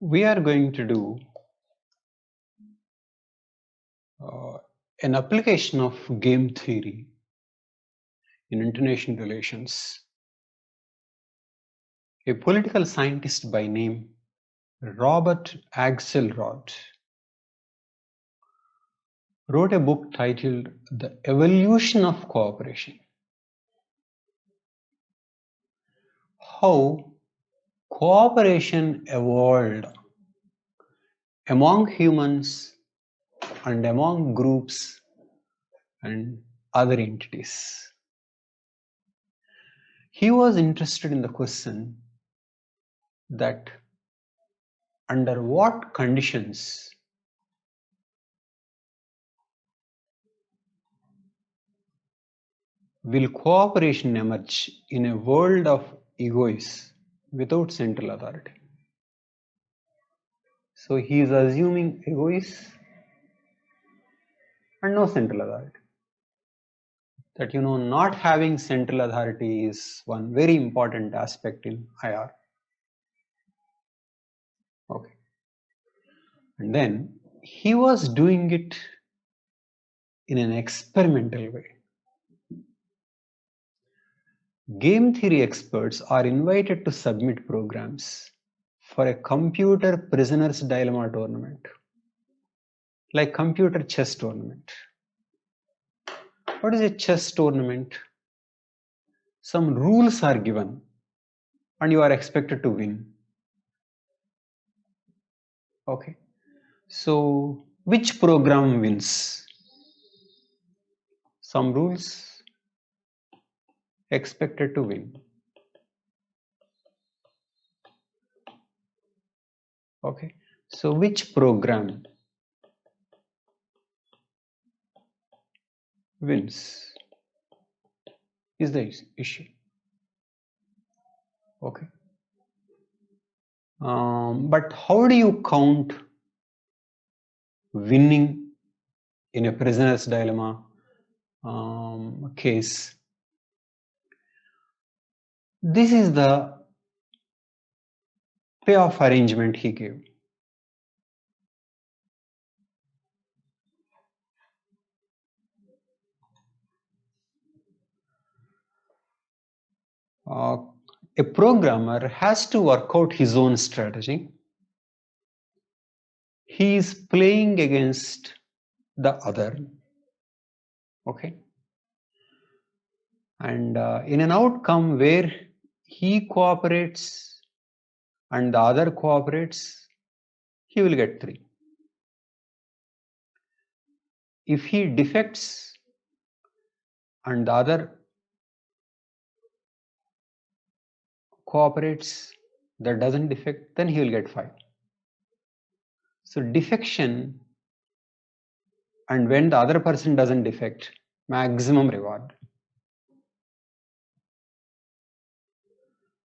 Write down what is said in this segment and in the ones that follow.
We are going to do an application of game theory in international relations. A political scientist by name Robert Axelrod wrote a book titled The Evolution of Cooperation. How cooperation evolved among humans and among groups and other entities. He was interested in the question that under what conditions will cooperation emerge in a world of egoists without central authority. So he is assuming egoists and no central authority. That not having central authority is one very important aspect in IR. Okay. And then he was doing it in an experimental way. Game theory experts are invited to submit programs for a computer prisoner's dilemma tournament, like computer chess tournament. What is a chess tournament? Some rules are given and you are expected to win. Okay. So which program wins? Some rules expected to win. Okay. So which program wins is the issue. Okay. But how do you count winning in a prisoner's dilemma case? This is the payoff arrangement he gave. A programmer has to work out his own strategy. He is playing against the other. Okay. And in an outcome where he cooperates and the other cooperates, he will get 3. If he defects and the other cooperates, that doesn't defect, then he will get 5. So defection, and when the other person doesn't defect, maximum reward.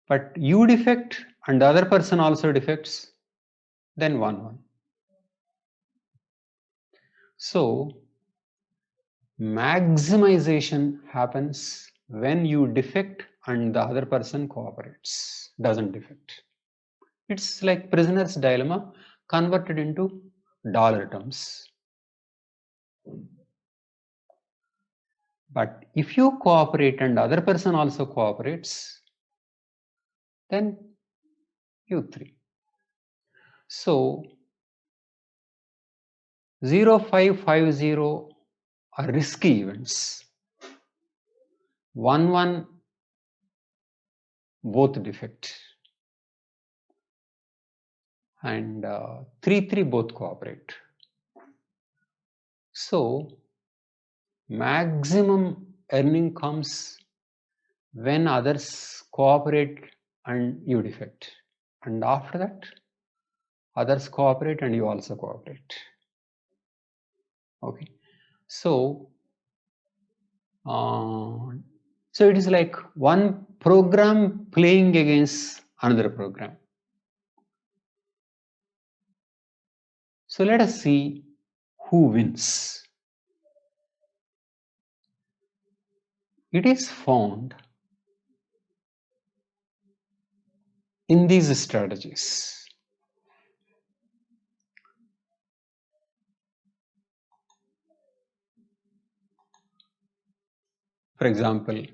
But you defect and the other person also defects, then 1-1. So maximization happens when you defect and the other person cooperates, doesn't defect. It's like prisoner's dilemma converted into dollar terms. But if you cooperate and the other person also cooperates, then you 3. So 0, 5, 5, 0 are risky events. 1, 1 both defect. And 3, 3 both cooperate. So maximum earning comes when others cooperate and you defect. And after that, others cooperate and you also cooperate. Okay. So it is like one program playing against another program. So let us see who wins. It is found in these strategies. For example,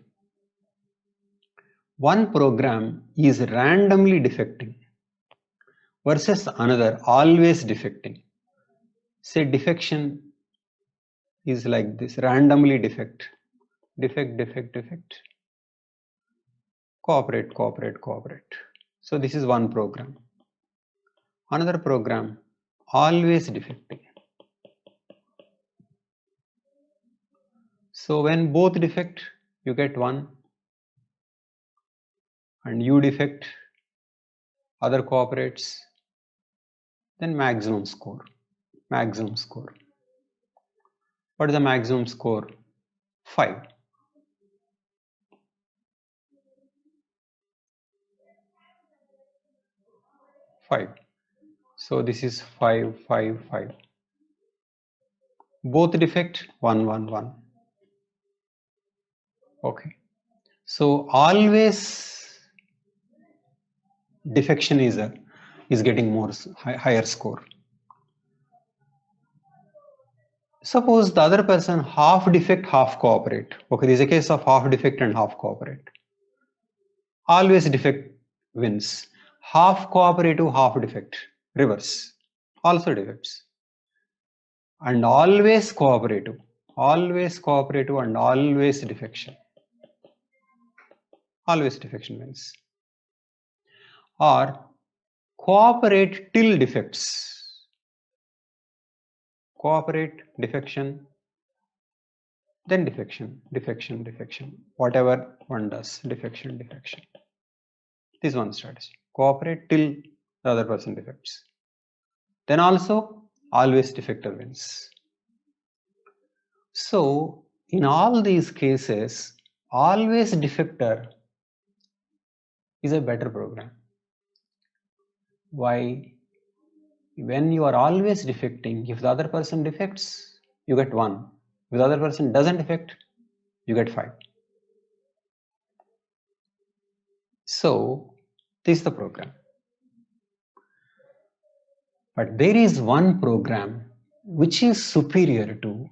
one program is randomly defecting versus another always defecting. Say defection is like this, randomly defect, defect, cooperate. So this is one program. Another program, always defecting. So when both defect, you get 1, and you defect, other cooperates, then maximum score. What is the maximum score? 5. So this is 5. Both defect, 1. Okay. So always defection is getting higher score. Suppose the other person half defect, half cooperate. Okay, this is a case of half defect and half cooperate. Always defect wins. Half cooperative, half defect, reverse, also defects. And always cooperative and always defection. Always defection wins. Or cooperate till defects. Cooperate, defection, then defection. Whatever one does, defection. This is one strategy. Cooperate till the other person defects. Then also, always defector wins. So, in all these cases, always defector is a better program. Why? When you are always defecting, if the other person defects, you get 1. If the other person doesn't defect, you get 5. So, this is the program. But there is one program which is superior to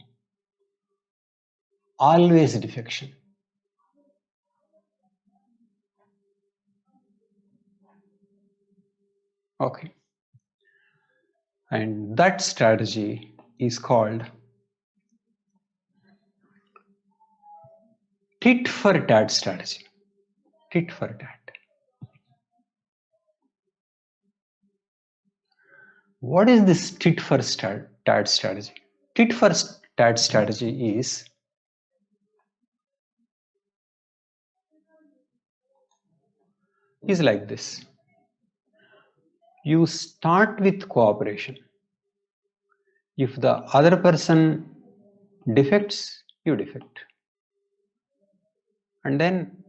always defection. Okay. And that strategy is called tit for tat strategy. Tit for tat. What is this tit for tat strategy? Tit for tat strategy is like this. You start with cooperation. If the other person defects, you defect. And then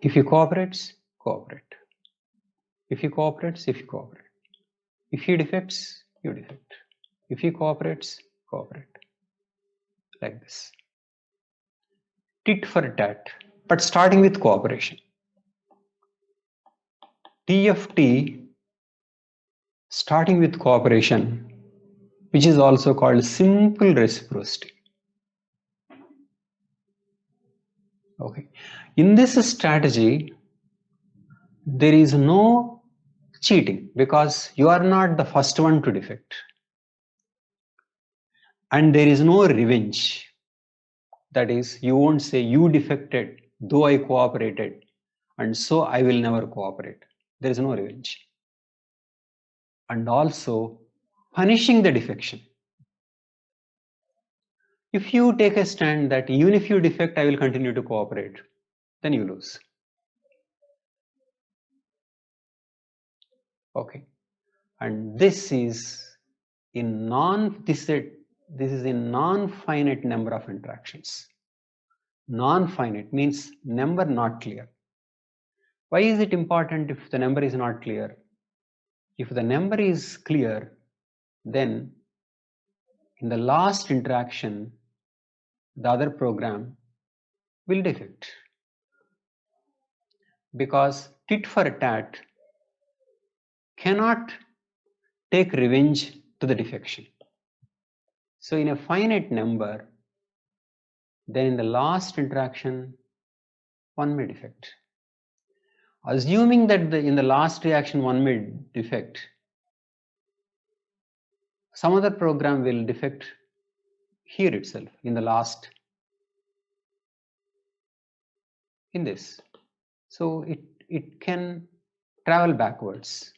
if he cooperates, cooperate. If he cooperates, cooperate. If he defects, you defect. If he cooperates, cooperate. Like this. Tit for tat, but starting with cooperation. TFT, starting with cooperation, which is also called simple reciprocity. Okay. In this strategy, there is no cheating because you are not the first one to defect. And there is no revenge. That is, you won't say you defected, though I cooperated, and so I will never cooperate. There is no revenge. And also, punishing the defection. If you take a stand that even if you defect, I will continue to cooperate, then you lose. Okay. And this is in non-finite number of interactions. Non-finite means number not clear. Why is it important if the number is not clear? If the number is clear, then in the last interaction, the other program will defect. Because tit for tat cannot take revenge to the defection. So in a finite number, then in the last interaction, one may defect. Assuming that in the last reaction one may defect, some other program will defect here itself in the last, in this. So it can travel backwards.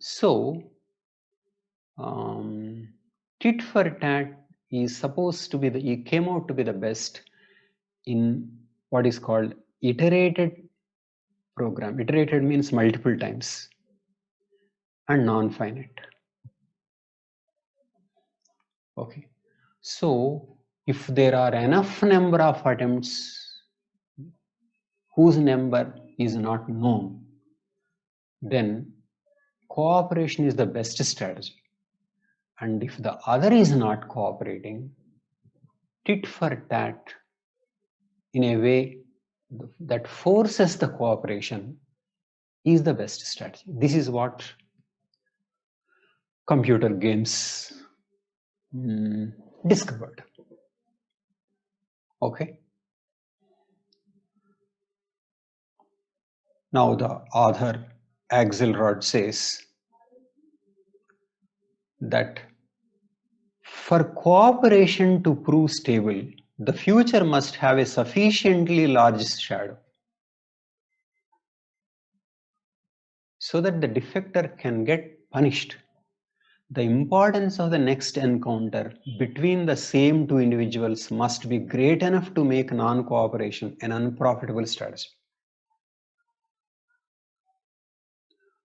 So tit for tat is supposed to be it came out to be the best in what is called iterated program. Iterated means multiple times, and non-finite. Okay, so if there are enough number of attempts whose number is not known, then cooperation is the best strategy. And if the other is not cooperating, tit for tat in a way that forces the cooperation is the best strategy. This is what computer games discovered. Okay. Now the author Axelrod says that for cooperation to prove stable, the future must have a sufficiently large shadow so that the defector can get punished. The importance of the next encounter between the same two individuals must be great enough to make non-cooperation an unprofitable strategy.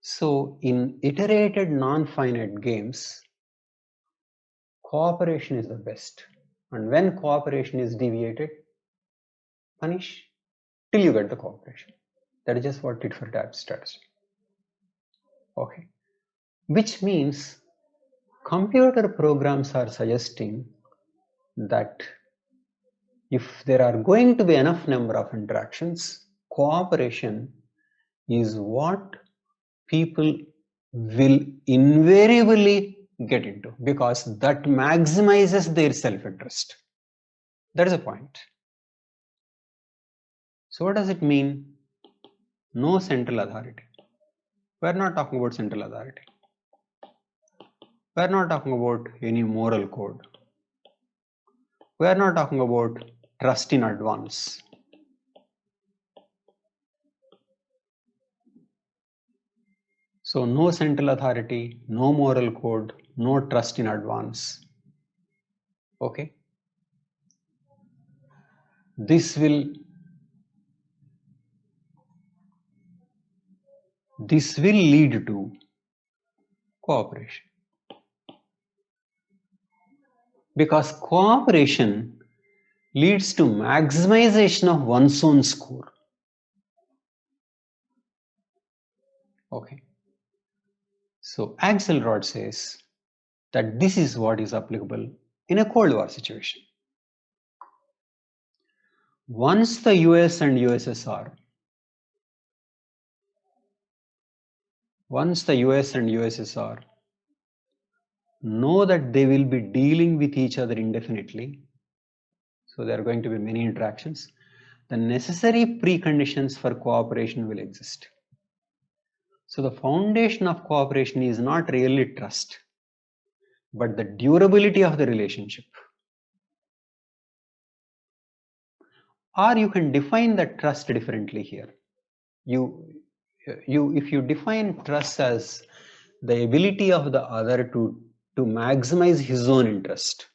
So in iterated non-finite games, cooperation is the best. And when cooperation is deviated, punish till you get the cooperation. That is just what tit for tat strategy. Okay. Which means computer programs are suggesting that if there are going to be enough number of interactions, cooperation is what people will invariably get into, because that maximizes their self-interest. That is a point. So what does it mean? No central authority. We are not talking about central authority. We are not talking about any moral code. We are not talking about trust in advance. So no central authority, no moral code, no trust in advance. Okay. This will lead to cooperation. Because cooperation leads to maximization of one's own score. Okay. So Axelrod says that this is what is applicable in a Cold War situation. Once the US and USSR know that they will be dealing with each other indefinitely, so there are going to be many interactions, the necessary preconditions for cooperation will exist. So the foundation of cooperation is not really trust, but the durability of the relationship. Or you can define the trust differently here. If you define trust as the ability of the other to maximize his own interest,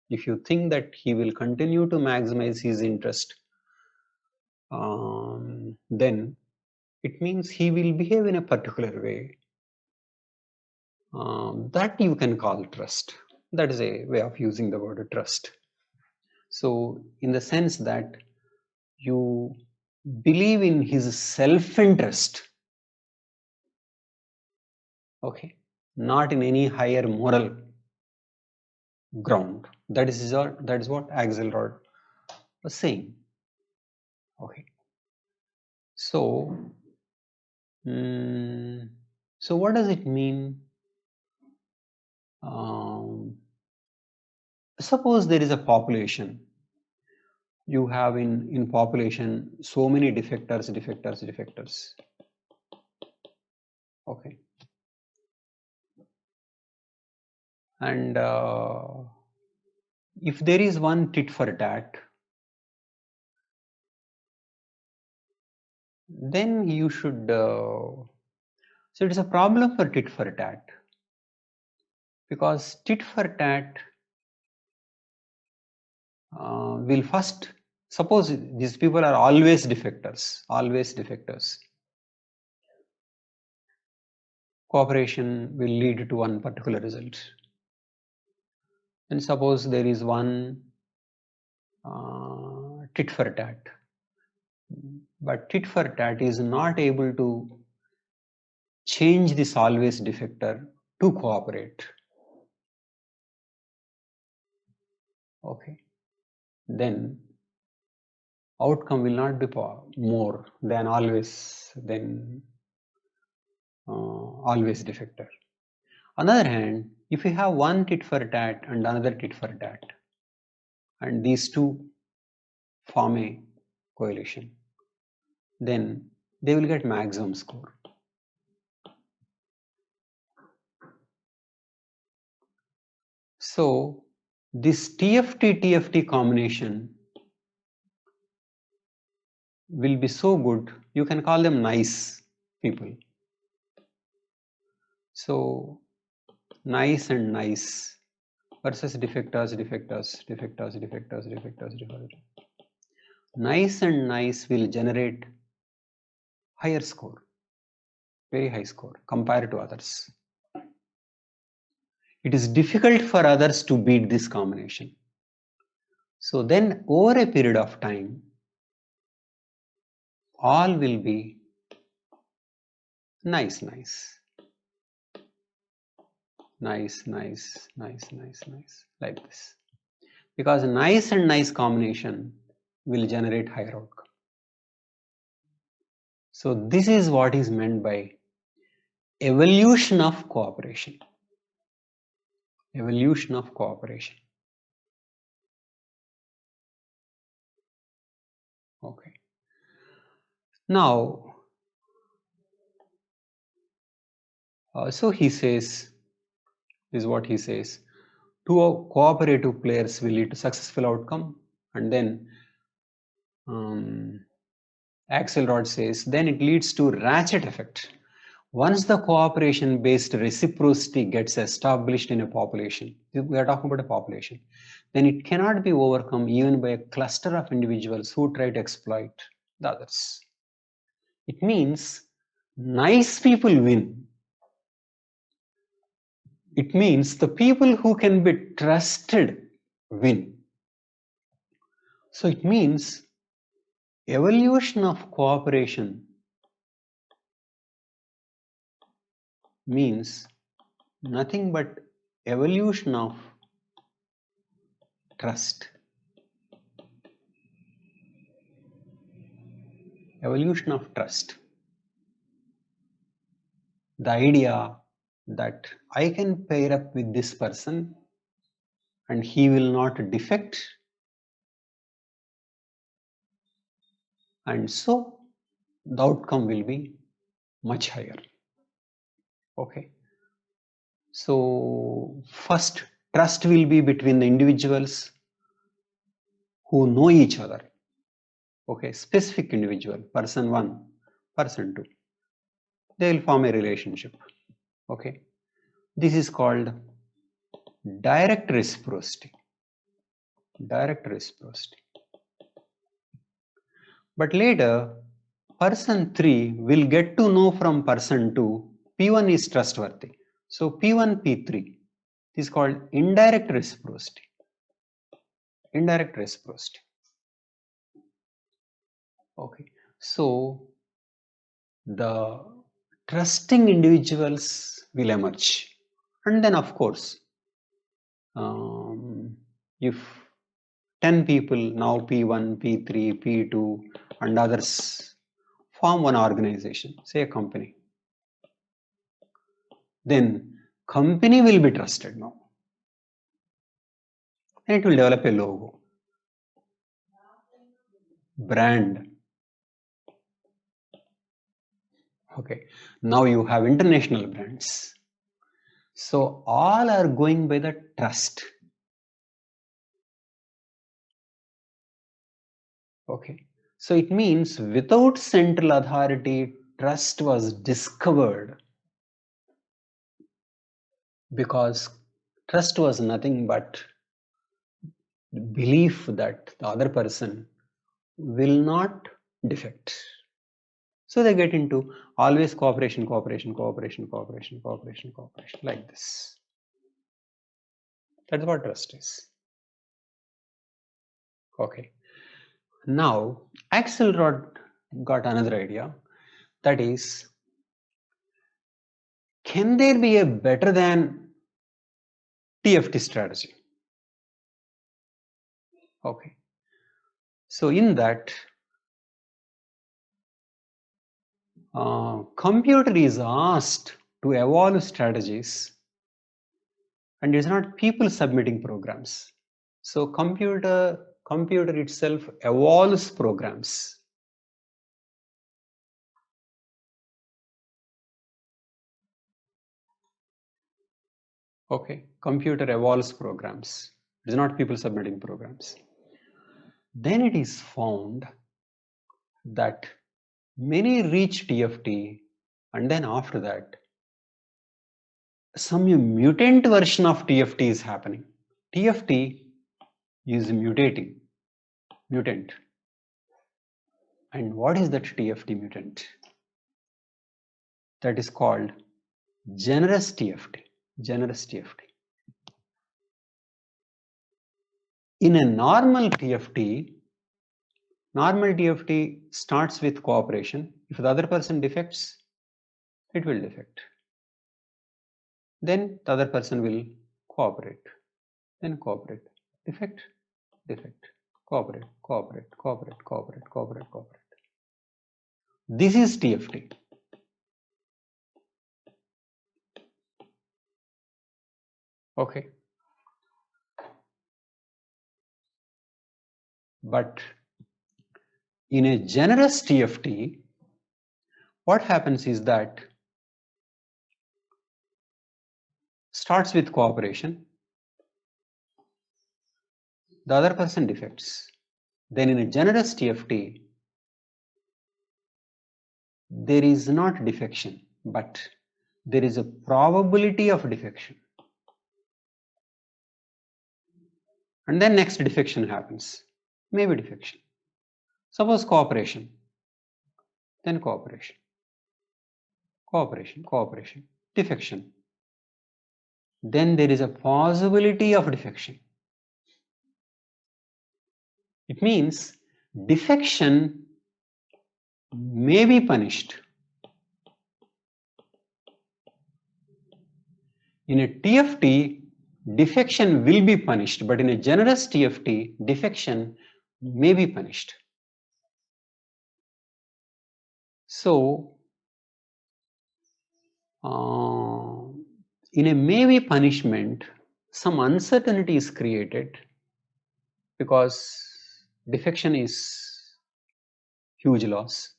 if you think that he will continue to maximize his interest, then it means he will behave in a particular way. That you can call trust. That is a way of using the word trust. So in the sense that you believe in his self-interest, okay, not in any higher moral ground. That is what Axelrod was saying. Okay. So So what does it mean? Um, Suppose there is a population. You have in population so many defectors. Okay. And if there is one tit for tat, then you should. So it is a problem for tit for tat, because tit for tat will first, suppose these people are always defectors. Cooperation will lead to one particular result. And suppose there is one tit for tat, but tit for tat is not able to change this always defector to cooperate. Okay, then outcome will not be more than always defector. On the other hand, if you have one tit for tat and another tit for tat, and these two form a coalition, then they will get maximum score. So this TFT combination will be so good, you can call them nice people. So nice and nice versus defectors. Nice and nice will generate higher score, very high score compared to others. It is difficult for others to beat this combination. So then over a period of time, all will be nice, like this. Because nice and nice combination will generate higher outcome. So this is what is meant by evolution of cooperation. Evolution of cooperation. Okay. Now, so he says, this is what he says, two cooperative players will lead to successful outcome, and then Axelrod says, then it leads to ratchet effect. Once the cooperation based reciprocity gets established in a population, we are talking about a population, then it cannot be overcome even by a cluster of individuals who try to exploit the others. It means nice people win. It means the people who can be trusted win. So it means evolution of cooperation means nothing but evolution of trust. Evolution of trust. The idea that I can pair up with this person and he will not defect, and so the outcome will be much higher. Okay. So first, trust will be between the individuals who know each other. Okay, specific individual, person 1, person 2. They will form a relationship. Okay. This is called direct reciprocity. Direct reciprocity. But later, person 3 will get to know from person 2, P1 is trustworthy. So P1, P3 is called indirect reciprocity. Indirect reciprocity. Okay. So the trusting individuals will emerge. And then of course, if 10 people, now P1, P3, P2 and others form one organization, say a company. then company will be trusted now. And it will develop a logo, brand. Okay, now you have international brands. So all are going by the trust. Okay, so it means without central authority, trust was discovered, because trust was nothing but belief that the other person will not defect. So they get into always cooperation, cooperation, cooperation, cooperation, cooperation, cooperation, like this. That's what trust is. Okay. Now, Axelrod got another idea, that is, can there be a better than TFT strategy? Okay. So in that, computer is asked to evolve strategies, and it's not people submitting programs. So computer itself evolves programs. Okay, computer evolves programs. It's not people submitting programs. Then it is found that many reach TFT, and then after that, some mutant version of TFT is happening. TFT is mutating, mutant. And what is that TFT mutant? That is called generous TFT. Generous TFT. In a normal TFT starts with cooperation. If the other person defects, it will defect. Then the other person will cooperate. Then cooperate. Defect, defect. Cooperate, cooperate, cooperate, cooperate, cooperate, cooperate. This is TFT. Okay. But in a generous TFT, what happens is that starts with cooperation, the other person defects. Then in a generous TFT, there is not defection, but there is a probability of defection. And then next defection happens, maybe defection. Suppose cooperation, then cooperation, cooperation, cooperation, defection. Then there is a possibility of defection. It means defection may be punished. In a TFT, defection will be punished, but in a generous TFT, defection may be punished. So, in a maybe punishment, some uncertainty is created, because defection is huge loss.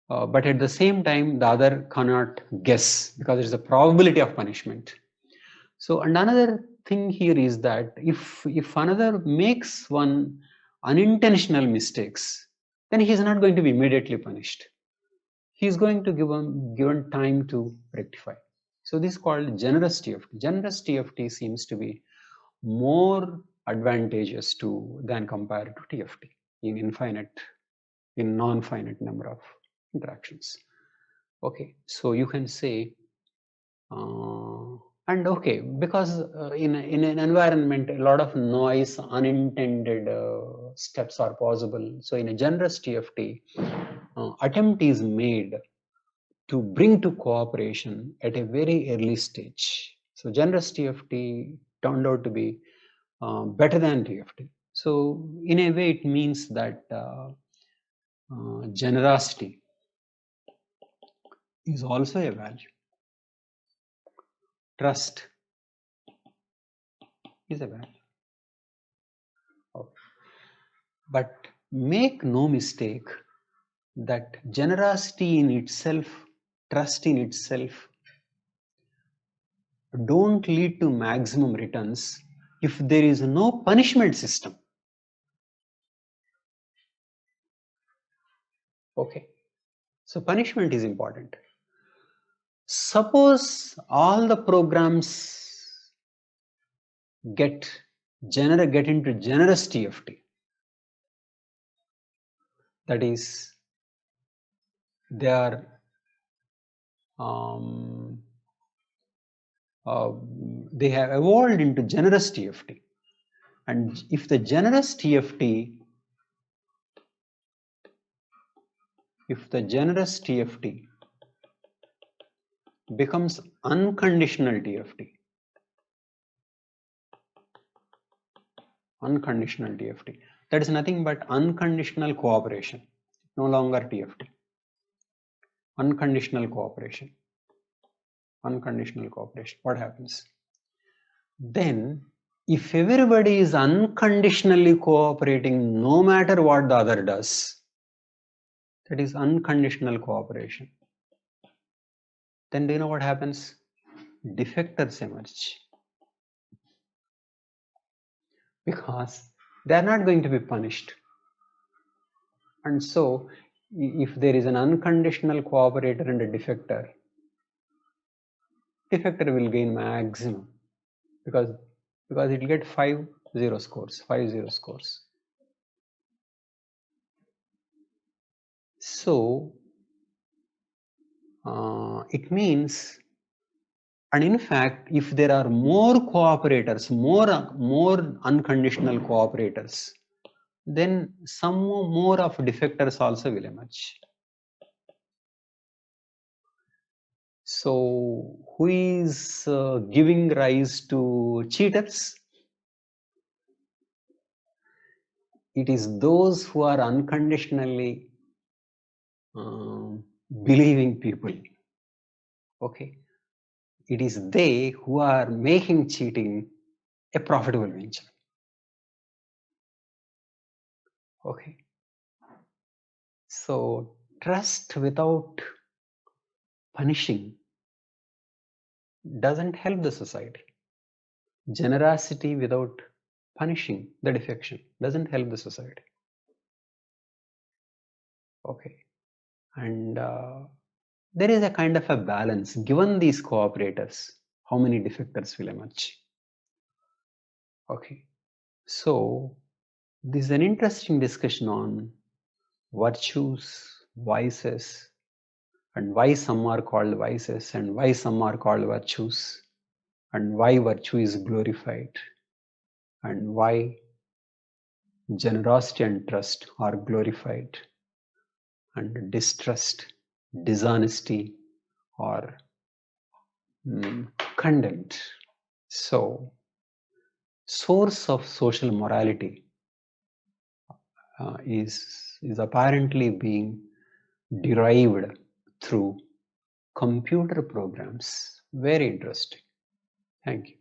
But at the same time, the other cannot guess, because there is a probability of punishment. So, and another thing here is that if another makes one unintentional mistakes, then he is not going to be immediately punished. He is going to given time to rectify. So this is called generous TFT. Generous TFT seems to be more advantageous than compared to TFT in non-finite number of interactions. Okay, so you can say, and okay, because in an environment, a lot of noise, unintended steps are possible. So in a generous TFT, attempt is made to bring to cooperation at a very early stage. So generous TFT turned out to be better than TFT. So in a way, it means that generosity is also a value. Trust is a value. But make no mistake that generosity in itself, trust in itself, don't lead to maximum returns if there is no punishment system. Okay, so punishment is important. Suppose all the programs get into generous TFT. That is, they are they have evolved into generous TFT. And if the generous TFT becomes unconditional TFT, that is nothing but unconditional cooperation, no longer TFT. Unconditional cooperation. What happens? Then, if everybody is unconditionally cooperating no matter what the other does, that is unconditional cooperation. Then do you know what happens? Defectors emerge. Because they are not going to be punished. And so, if there is an unconditional cooperator and a defector will gain maximum because it will get 5-0 scores. So, it means, and in fact, if there are more cooperators, more unconditional cooperators, then some more of defectors also will emerge. So, who is giving rise to cheaters? It is those who are unconditionally believing people. Okay, it is they who are making cheating a profitable venture. Okay, so trust without punishing doesn't help the society. Generosity without punishing the defection doesn't help the society. Okay, and there is a kind of a balance. Given these cooperators, how many defectors will emerge? Okay, so this is an interesting discussion on virtues, vices, and why some are called vices and why some are called virtues, and why virtue is glorified, and why generosity and trust are glorified, and distrust, dishonesty are condemned. So, source of social morality is apparently being derived through computer programs. Very interesting. Thank you.